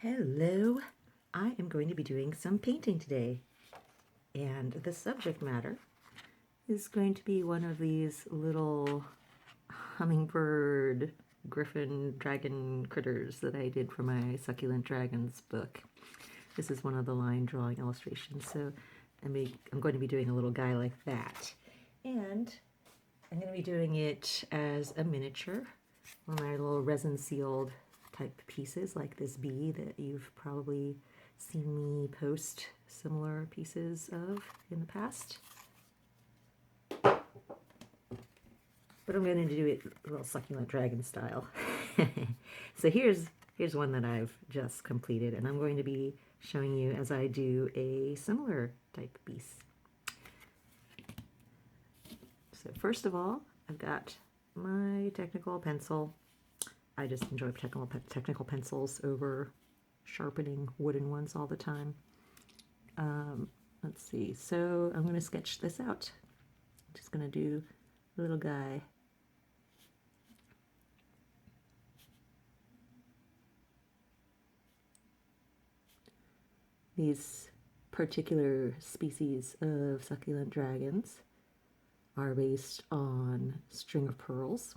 Hello, I am going to be doing some painting today, and the subject matter is going to be one of these little hummingbird, griffin, dragon critters that I did for my Succulent Dragons book. This is one of the line drawing illustrations, so I'm going to be doing a little guy like that. And I'm going to be doing it as a miniature, one of my little resin sealed type pieces like this bee that you've probably seen me post similar pieces of in the past. But I'm going to do it a little Succulent Dragon style. So here's one that I've just completed, and I'm going to be showing you as I do a similar type piece. So first of all, I've got my technical pencil. I just enjoy technical pencils over sharpening wooden ones all the time. Let's see, so I'm going to sketch this out. I'm just going to do a little guy. These particular species of succulent dragons are based on string of pearls,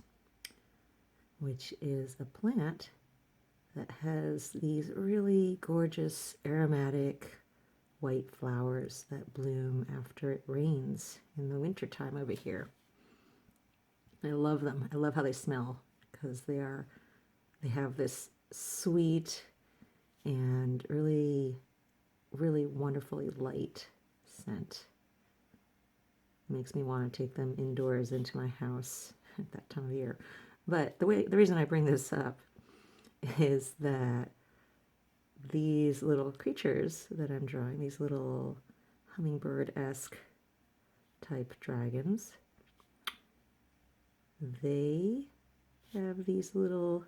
which is a plant that has these really gorgeous aromatic white flowers that bloom after it rains in the wintertime over here. I love them. I love how they smell because they have this sweet and really wonderfully light scent. It makes me want to take them indoors into my house at that time of year. But the reason I bring this up is that these little creatures that I'm drawing, these little hummingbird-esque type dragons, they have these little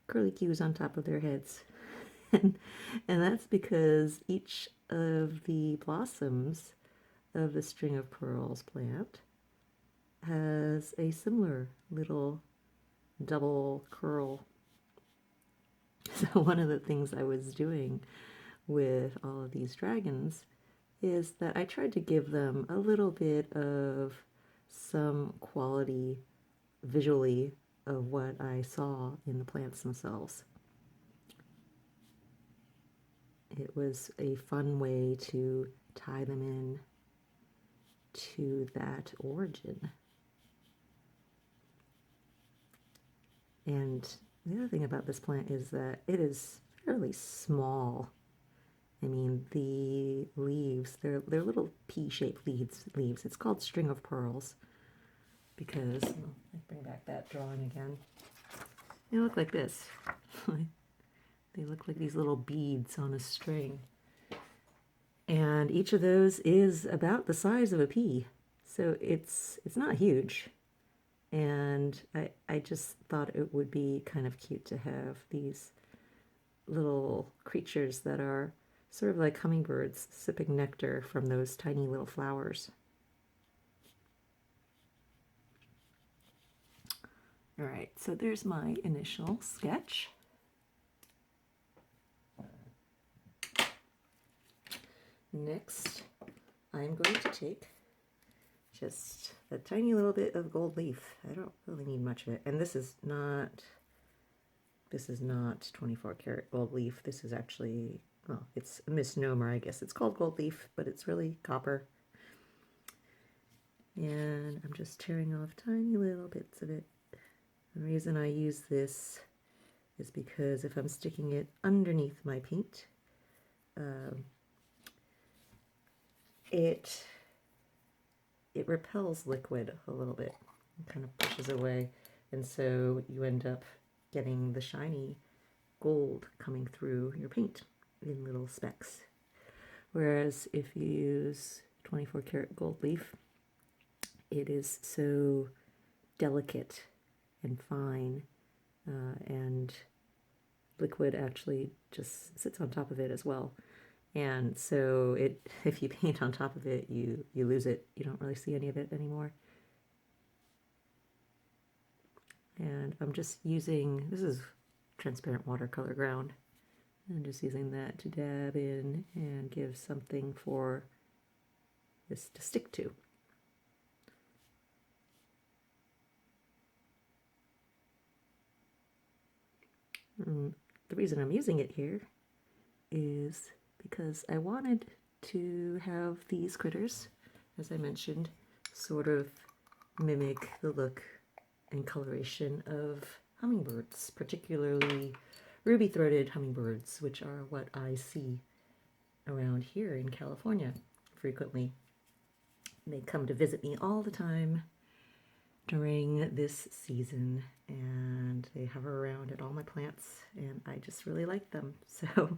curlicues on top of their heads. And that's because each of the blossoms of the string of pearls plant has a similar little double curl. So one of the things I was doing with all of these dragons is that I tried to give them a little bit of some quality visually of what I saw in the plants themselves. It was a fun way to tie them in to that origin. And the other thing about this plant is that it is fairly small. I mean, the leaves, they're little pea-shaped leaves. It's called string of pearls because, let me bring back that drawing again. They look like this. They look like these little beads on a string. And each of those is about the size of a pea. So it's not huge. And I just thought it would be kind of cute to have these little creatures that are sort of like hummingbirds sipping nectar from those tiny little flowers. All right, so there's my initial sketch. Next, I'm going to take just a tiny little bit of gold leaf. I don't really need much of it. And this is not 24 karat gold leaf. This is actually, well, it's a misnomer, I guess. It's called gold leaf, but it's really copper. And I'm just tearing off tiny little bits of it. The reason I use this is because if I'm sticking it underneath my paint, it repels liquid a little bit. It kind of pushes away, and so you end up getting the shiny gold coming through your paint in little specks. Whereas if you use 24 karat gold leaf, it is so delicate and fine, and liquid actually just sits on top of it as well. And so if you paint on top of it, you lose it. You don't really see any of it anymore. And I'm just using, this is transparent watercolor ground, I'm just using that to dab in and give something for this to stick to. And the reason I'm using it here is because I wanted to have these critters, as I mentioned, sort of mimic the look and coloration of hummingbirds, particularly ruby-throated hummingbirds, which are what I see around here in California frequently. They come to visit me all the time during this season, and they hover around at all my plants, and I just really like them. So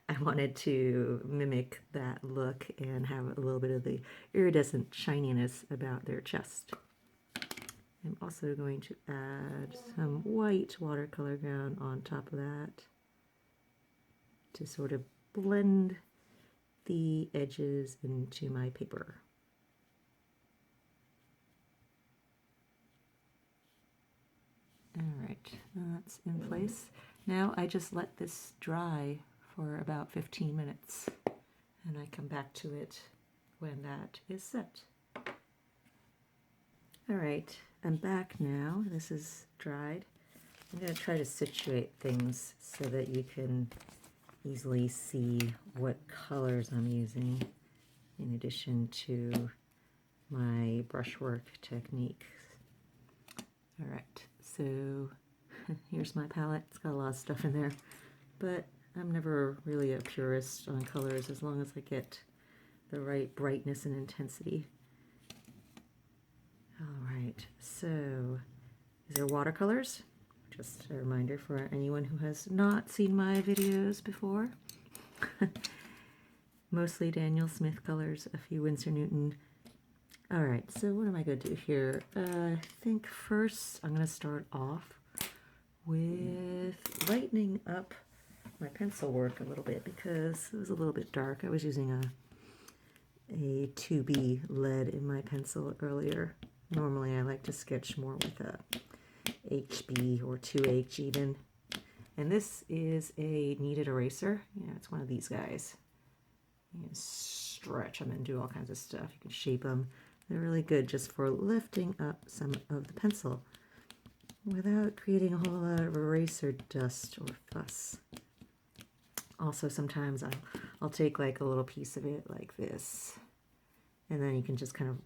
I wanted to mimic that look and have a little bit of the iridescent shininess about their chest. I'm also going to add some white watercolor ground on top of that to sort of blend the edges into my paper. All right, that's in place. Now I just let this dry for about 15 minutes, and I come back to it when that is set. All right, I'm back now. This is dried. I'm going to try to situate things so that you can easily see what colors I'm using in addition to my brushwork techniques. All right, so here's my palette. It's got a lot of stuff in there, but I'm never really a purist on colors as long as I get the right brightness and intensity. All right, so these are watercolors. Just a reminder for anyone who has not seen my videos before. Mostly Daniel Smith colors, a few Winsor Newton. All right, so what am I going to do here? I think first I'm going to start off with lightening up my pencil work a little bit because it was a little bit dark. I was using a 2B lead in my pencil earlier. Normally I like to sketch more with a HB or 2H even. And this is a kneaded eraser. Yeah, it's one of these guys. You can stretch them and do all kinds of stuff. You can shape them. They're really good just for lifting up some of the pencil without creating a whole lot of eraser dust or fuss. Also, sometimes I'll take like a little piece of it like this, and then you can just kind of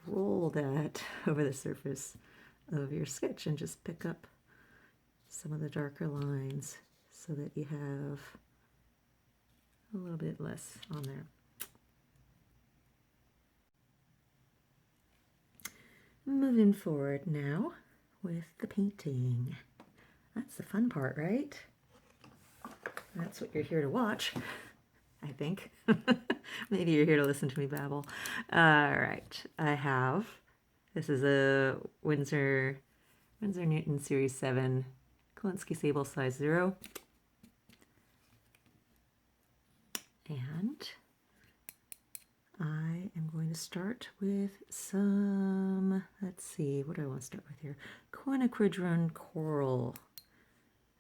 roll that over the surface of your sketch and just pick up some of the darker lines so that you have a little bit less on there. Moving forward now with the painting. That's the fun part, right? That's what you're here to watch, I think. Maybe you're here to listen to me babble. All right, this is a Winsor Newton Series 7 Kolinsky Sable size 0. And I am going to start with some, let's see, what do I want to start with here? Quinacridron coral.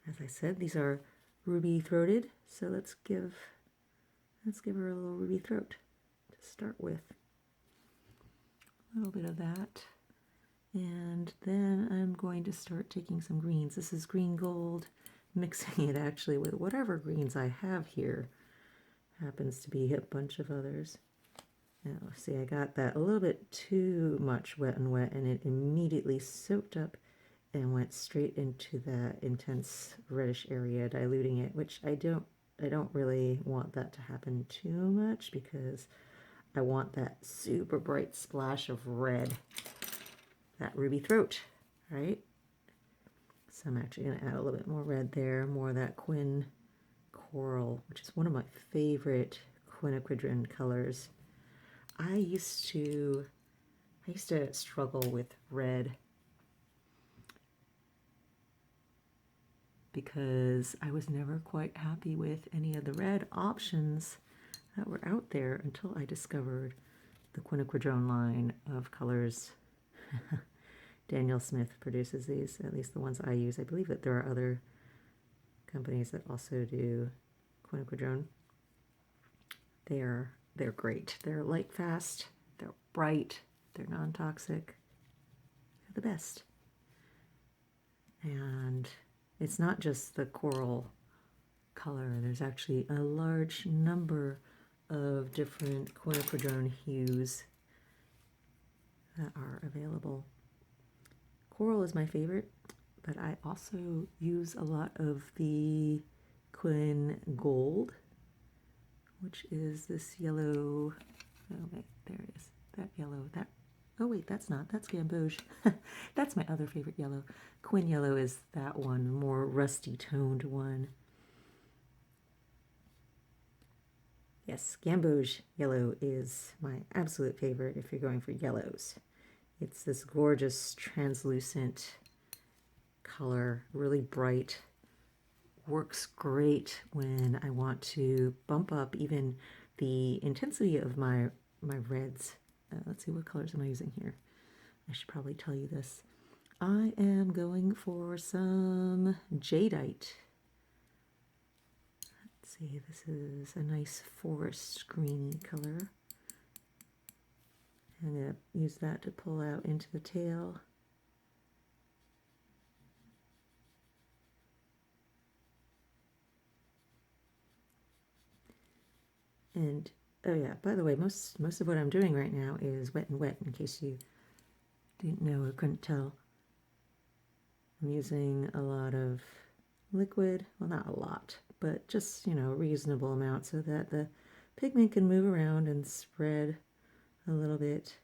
As I said, these are ruby throated, so let's give her a little ruby throat to start with. A little bit of that. And then I'm going to start taking some greens. This is green gold, mixing it actually with whatever greens I have here. Happens to be a bunch of others. Now, see, I got that a little bit too much wet, and it immediately soaked up and went straight into that intense reddish area, diluting it, which I don't really want that to happen too much because I want that super bright splash of red, that ruby throat, right? So I'm actually going to add a little bit more red there, more of that quin coral, which is one of my favorite quinacridron colors. I used to struggle with red because I was never quite happy with any of the red options that were out there until I discovered the quinacridron line of colors. Daniel Smith produces these, at least the ones I use. I believe that there are other companies that also do quinacridone. They're great. They're light fast, they're bright, they're non-toxic, they're the best. And it's not just the coral color, there's actually a large number of different quinacridone hues that are available. Coral is my favorite, but I also use a lot of the Quin Gold, which is this yellow. Oh wait, there it is. That yellow. That. Oh wait, that's not. That's gamboge. That's my other favorite yellow. Quin Yellow is that one, more rusty toned one. Yes, gamboge yellow is my absolute favorite if you're going for yellows. It's this gorgeous translucent color, really bright. Works great when I want to bump up even the intensity of my reds. Let's see, what colors am I using here? I should probably tell you this. I am going for some jadeite. Let's see, this is a nice forest greeny color. I'm going to use that to pull out into the tail. And oh yeah, by the way, most of what I'm doing right now is wet and wet, in case you didn't know or couldn't tell. I'm using a lot of liquid, well, not a lot, but just, you know, a reasonable amount so that the pigment can move around and spread a little bit.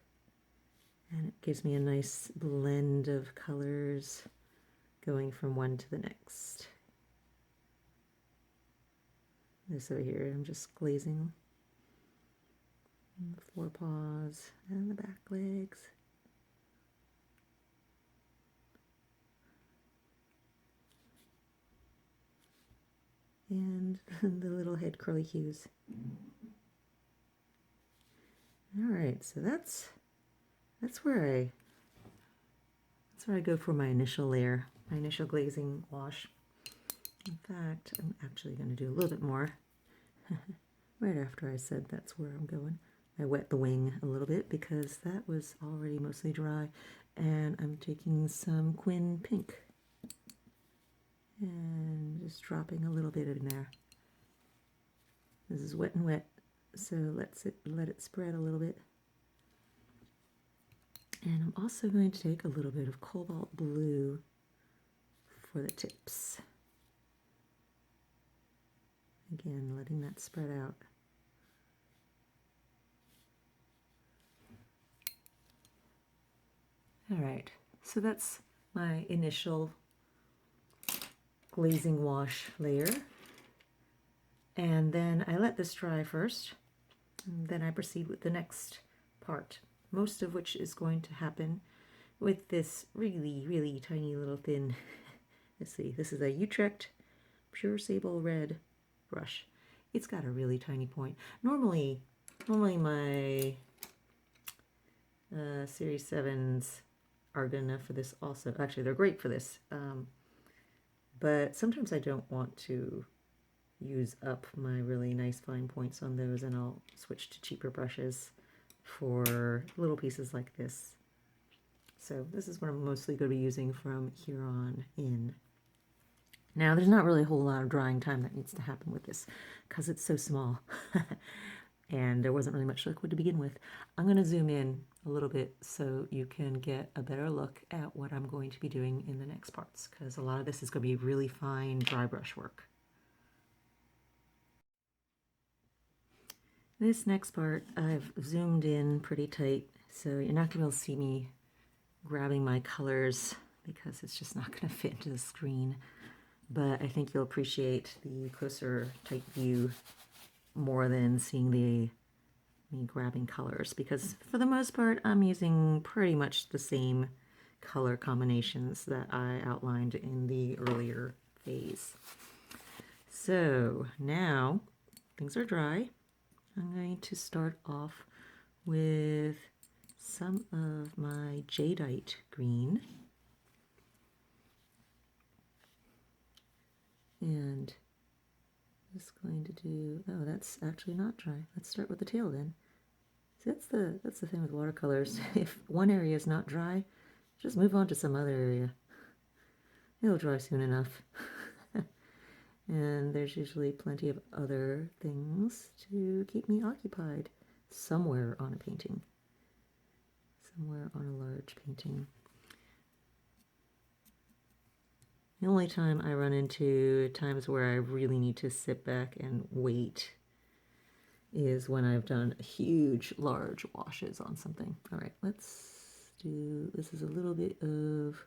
And it gives me a nice blend of colors going from one to the next. This over here, I'm just glazing the forepaws and the back legs. And the little head curly hues. All right, so that's where I go for my initial layer, my initial glazing wash. In fact, I'm actually going to do a little bit more. Right after I said that's where I'm going, I wet the wing a little bit because that was already mostly dry, and I'm taking some Quin Pink and just dropping a little bit in there. This is wet and wet, so let it spread a little bit. And I'm also going to take a little bit of cobalt blue for the tips. Again, letting that spread out. All right, so that's my initial glazing wash layer. And then I let this dry first, and then I proceed with the next part, most of which is going to happen with this really, really tiny little thin, let's see, this is a Utrecht Pure Sable Red brush. It's got a really tiny point. Normally my Series 7s are good enough for this also. Actually, they're great for this. But sometimes I don't want to use up my really nice fine points on those, and I'll switch to cheaper brushes for little pieces like this. So this is what I'm mostly going to be using from here on in. Now, there's not really a whole lot of drying time that needs to happen with this because it's so small and there wasn't really much liquid to begin with. I'm going to zoom in a little bit so you can get a better look at what I'm going to be doing in the next parts, because a lot of this is going to be really fine dry brush work. This next part I've zoomed in pretty tight, so you're not going to be able to see me grabbing my colors because it's just not going to fit into the screen. But I think you'll appreciate the closer tight view more than seeing me grabbing colors, because for the most part I'm using pretty much the same color combinations that I outlined in the earlier phase. So now things are dry. I'm going to start off with some of my jadeite green. And just going to do, oh, that's actually not dry. Let's start with the tail then. See, that's the thing with watercolors. If one area is not dry, just move on to some other area. It'll dry soon enough. And there's usually plenty of other things to keep me occupied somewhere on a painting. Somewhere on a large painting. The only time I run into times where I really need to sit back and wait is when I've done huge, large washes on something. All right, let's do, this is a little bit of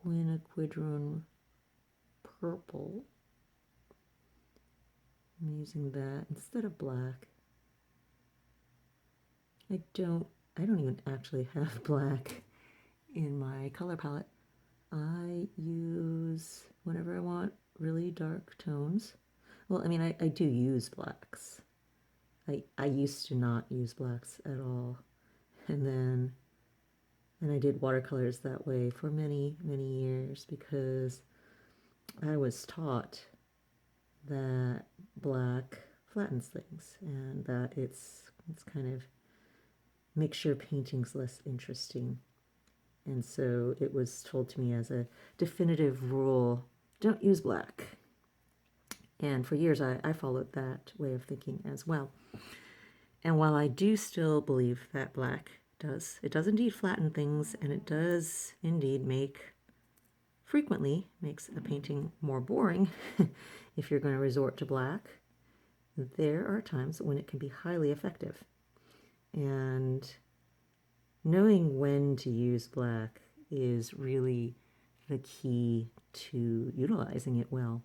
quinacridone purple. I'm using that instead of black. I don't even actually have black in my color palette. I use, whenever I want really dark tones, well, I mean, I do use blacks. I used to not use blacks at all. And I did watercolors that way for many, many years because I was taught that black flattens things and that it's kind of makes your paintings less interesting. And so it was told to me as a definitive rule, don't use black. And for years I followed that way of thinking as well. And while I do still believe that black does indeed flatten things, and it does indeed frequently makes a painting more boring if you're going to resort to black, there are times when it can be highly effective. And knowing when to use black is really the key to utilizing it well.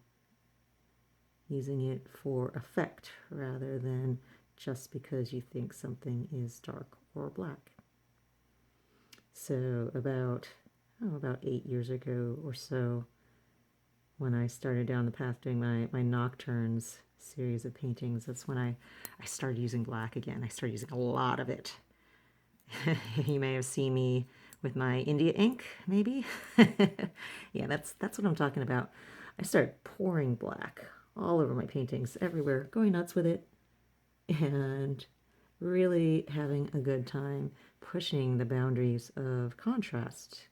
Using it for effect rather than just because you think something is dark or black. So about 8 years ago or so, when I started down the path doing my Nocturnes series of paintings, that's when I started using black again. I started using a lot of it. You may have seen me with my India ink, maybe. Yeah, that's what I'm talking about. I started pouring black all over my paintings, everywhere, going nuts with it, and really having a good time pushing the boundaries of contrast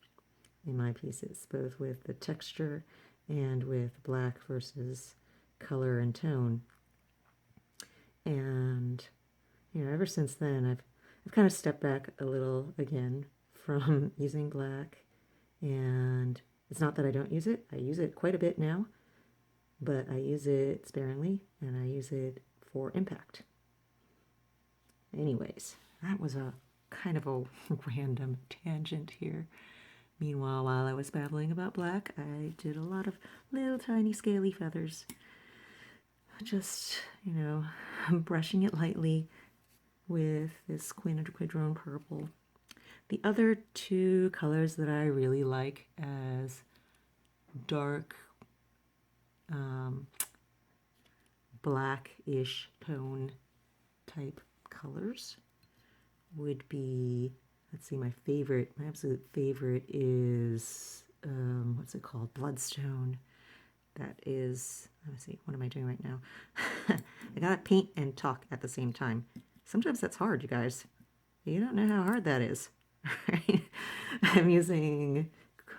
in my pieces, both with the texture and with black versus color and tone. And ever since then, I've kind of stepped back a little again from using black, and it's not that I don't use it. I use it quite a bit now, but I use it sparingly, and I use it for impact. Anyways, that was a kind of a random tangent here. Meanwhile, while I was babbling about black, I did a lot of little tiny scaly feathers. Just, brushing it lightly with this quinacridone purple. The other two colors that I really like as dark blackish tone type colors would be, let's see, my absolute favorite is, what's it called? Bloodstone. That is, let me see, what am I doing right now? I gotta paint and talk at the same time. Sometimes that's hard, you guys. You don't know how hard that is. Right? I'm using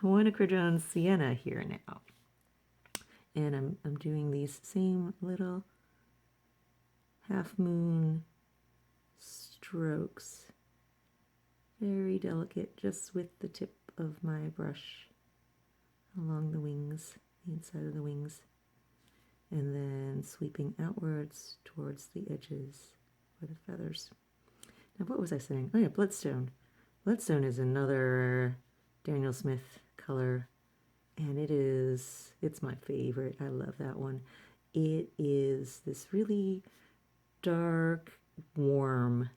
quinacridone sienna here now. And I'm doing these same little half moon strokes. Very delicate, just with the tip of my brush along the wings, the inside of the wings. And then sweeping outwards towards the edges for the feathers. Now, what was I saying? Oh yeah, Bloodstone. Bloodstone is another Daniel Smith color, and it's my favorite. I love that one. It is this really dark, warm,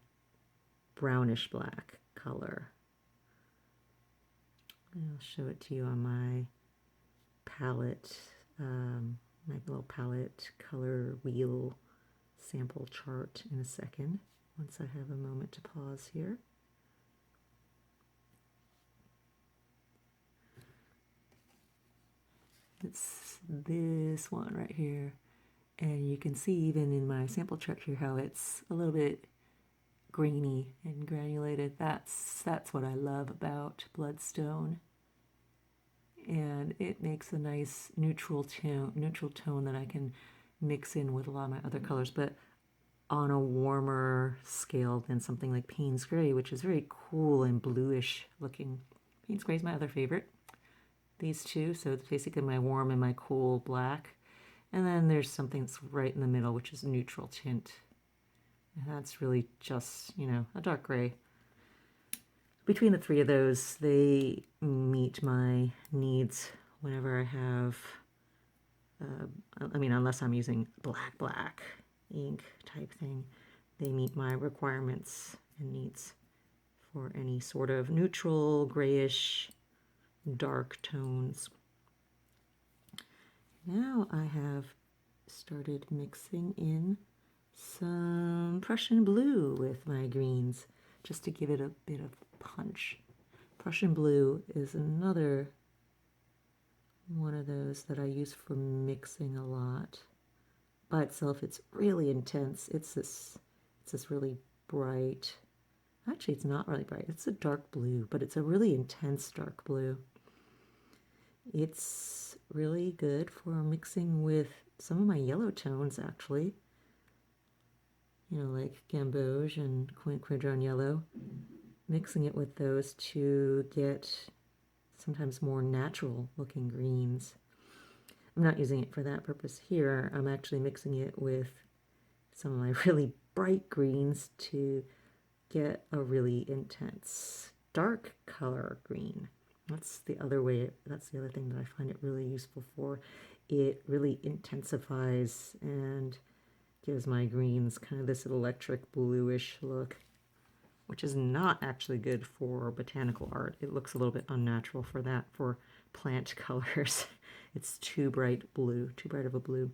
brownish black color. I'll show it to you on my palette, my little palette color wheel sample chart in a second, once I have a moment to pause here. It's this one right here, And you can see even in my sample chart here how it's a little bit grainy and granulated. That's what I love about Bloodstone. And it makes a nice neutral tone that I can mix in with a lot of my other colors, but on a warmer scale than something like Payne's Gray, which is very cool and bluish looking. Payne's Gray is my other favorite. These two, so it's basically my warm and my cool black. And then there's something that's right in the middle, which is a neutral tint. And that's really just, you know, a dark gray. Between the three of those, they meet my needs whenever I have, I mean, unless I'm using black ink type thing, they meet my requirements and needs for any sort of neutral, grayish, dark tones. Now I have started mixing in some Prussian blue with my greens just to give it a bit of punch. Prussian blue is another one of those that I use for mixing a lot. By itself, it's really intense. It's this really bright, actually it's not really bright, it's a dark blue, but it's a really intense dark blue. It's really good for mixing with some of my yellow tones, actually. You know, like gamboge and quinquedron yellow. Mixing it with those to get sometimes more natural looking greens. I'm not using it for that purpose here. I'm actually mixing it with some of my really bright greens to get a really intense dark color green. That's the other way, that's the other thing that I find it really useful for. It really intensifies and gives my greens kind of this electric bluish look, which is not actually good for botanical art. It looks a little bit unnatural for that, for plant colors. It's too bright blue, too bright of a blue.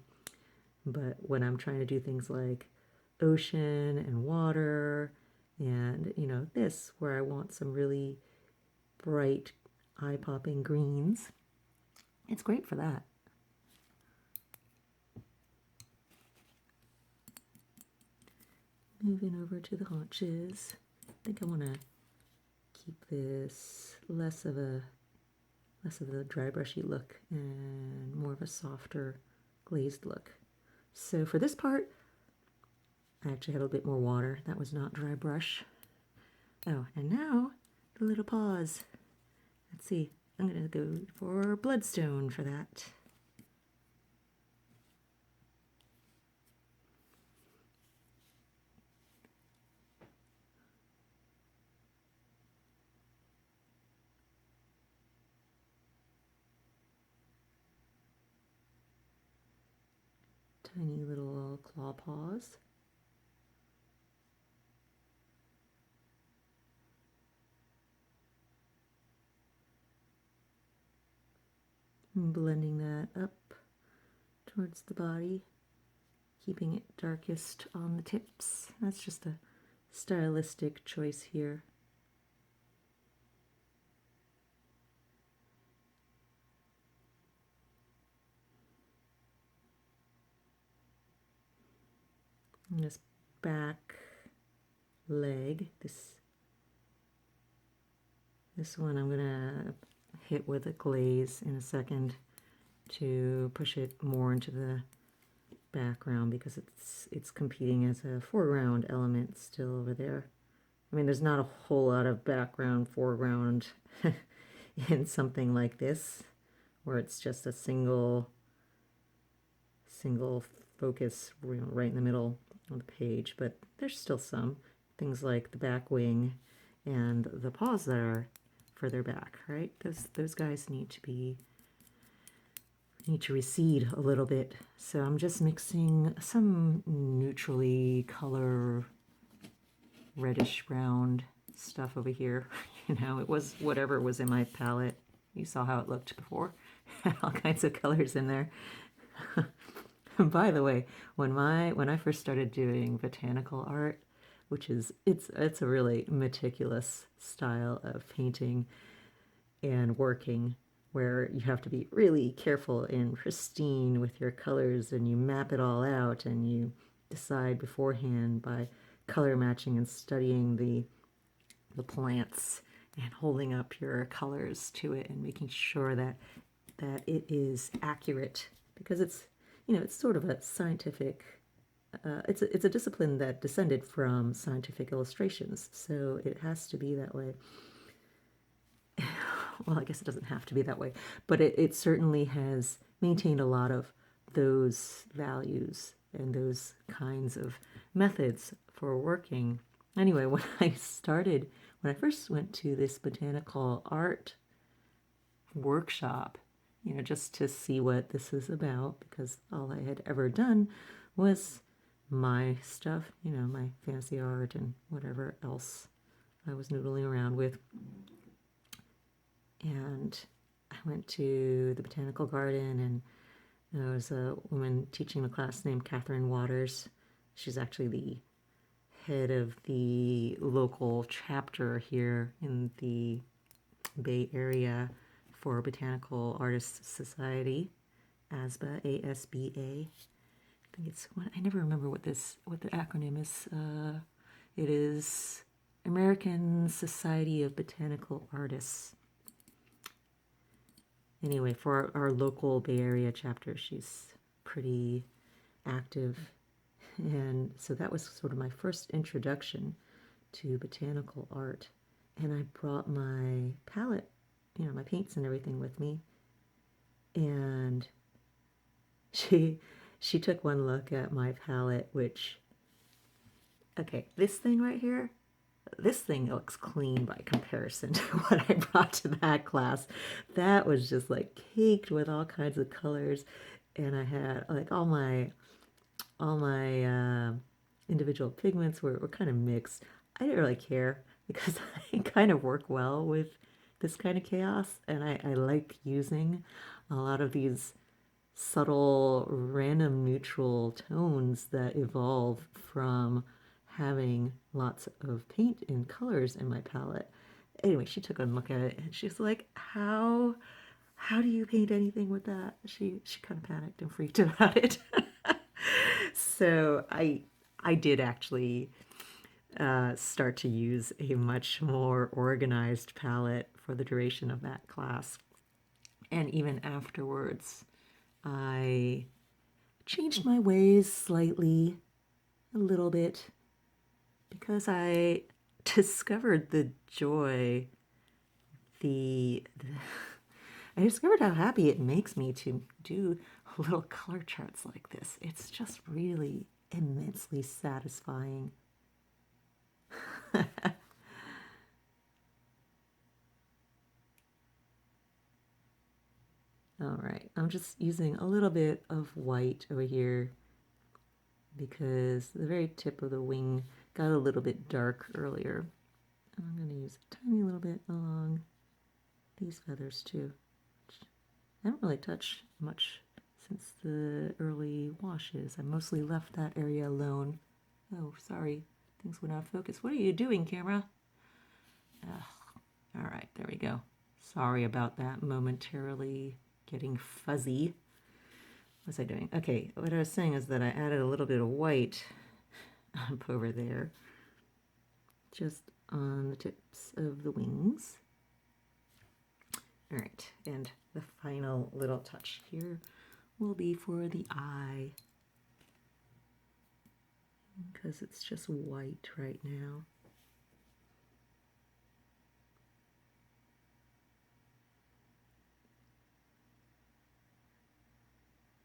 But when I'm trying to do things like ocean and water and, you know, this, where I want some really bright, eye-popping greens, it's great for that. Moving over to the haunches. I think I want to keep this less of a dry brushy look and more of a softer glazed look. So for this part, I actually had a bit more water. That was not dry brush. Oh, and now the little paws. Let's see. I'm going to go for Bloodstone for that. Tiny little claw paws. And blending that up towards the body, keeping it darkest on the tips. That's just a stylistic choice here. And this back leg, this one I'm gonna hit with a glaze in a second to push it more into the background because it's competing as a foreground element still over there. I mean, there's not a whole lot of background, foreground in something like this, where it's just a single focus, you know, right in the middle of the page, but there's still some things like the back wing and the paws that are further back, right? Those guys need to recede a little bit. So I'm just mixing some neutrally color reddish brown stuff over here. You know, it was whatever was in my palette. You saw how it looked before. All kinds of colors in there. By the way, when I first started doing botanical art, which is it's a really meticulous style of painting and working, where you have to be really careful and pristine with your colors, and you map it all out, and you decide beforehand by color matching and studying the plants and holding up your colors to it and making sure that it is accurate, because it's, you know, it's sort of a scientific, it's a discipline that descended from scientific illustrations, so it has to be that way. Well, I guess it doesn't have to be that way, but it certainly has maintained a lot of those values and those kinds of methods for working. Anyway, when I first went to this botanical art workshop, you know, just to see what this is about, because all I had ever done was my stuff, you know, my fantasy art and whatever else I was noodling around with. And I went to the botanical garden, and there was a woman teaching the class named Catherine Waters. She's actually the head of the local chapter here in the Bay Area for Botanical Artists Society, ASBA, ASBA. I think it's, I never remember what the acronym is. It is American Society of Botanical Artists. Anyway, for our local Bay Area chapter, she's pretty active. And so that was sort of my first introduction to botanical art. And I brought my palette, you know, my paints and everything with me. And she took one look at my palette, which, okay, this thing right here, this thing looks clean by comparison to what I brought to that class. That was just like caked with all kinds of colors, and I had like all my individual pigments were kind of mixed. I didn't really care because I kind of work well with this kind of chaos, and I like using a lot of these subtle random neutral tones that evolve from having lots of paint and colors in my palette. Anyway, she took a look at it and she's like, how do you paint anything with that? She kind of panicked and freaked about it. So I did actually start to use a much more organized palette for the duration of that class. And even afterwards, I changed my ways slightly, a little bit, because I discovered the joy, I discovered how happy it makes me to do little color charts like this. It's just really immensely satisfying. All right, I'm just using a little bit of white over here because the very tip of the wing got a little bit dark earlier. I'm going to use a tiny little bit along these feathers too. I haven't really touched much since the early washes. I mostly left that area alone. Oh, sorry, things went out of focus. What are you doing, camera? All right, there we go. Sorry about that, momentarily getting fuzzy. What was I doing? Okay, what I was saying is that I added a little bit of white up over there, just on the tips of the wings. All right, and the final little touch here will be for the eye, because it's just white right now.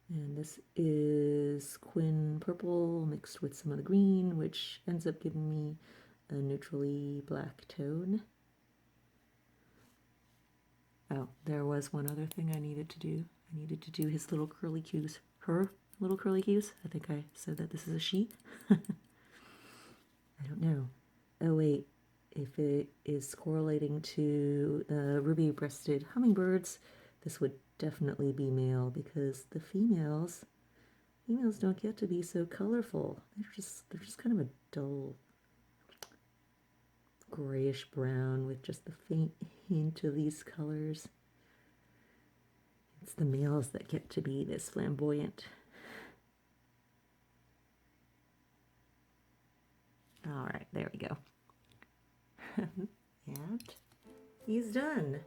And this is Quin Purple mixed with some of the green, which ends up giving me a neutrally black tone. Oh, there was one other thing I needed to do. I needed to do his little curly cues. Her little curly cues. I think I said that this is a she. I don't know. Oh wait, if it is correlating to ruby-breasted hummingbirds, this would definitely be male, because the females don't get to be so colorful. They're just kind of a dull grayish brown with just the faint hint of these colors. It's the males that get to be this flamboyant. All right, there we go. And he's done.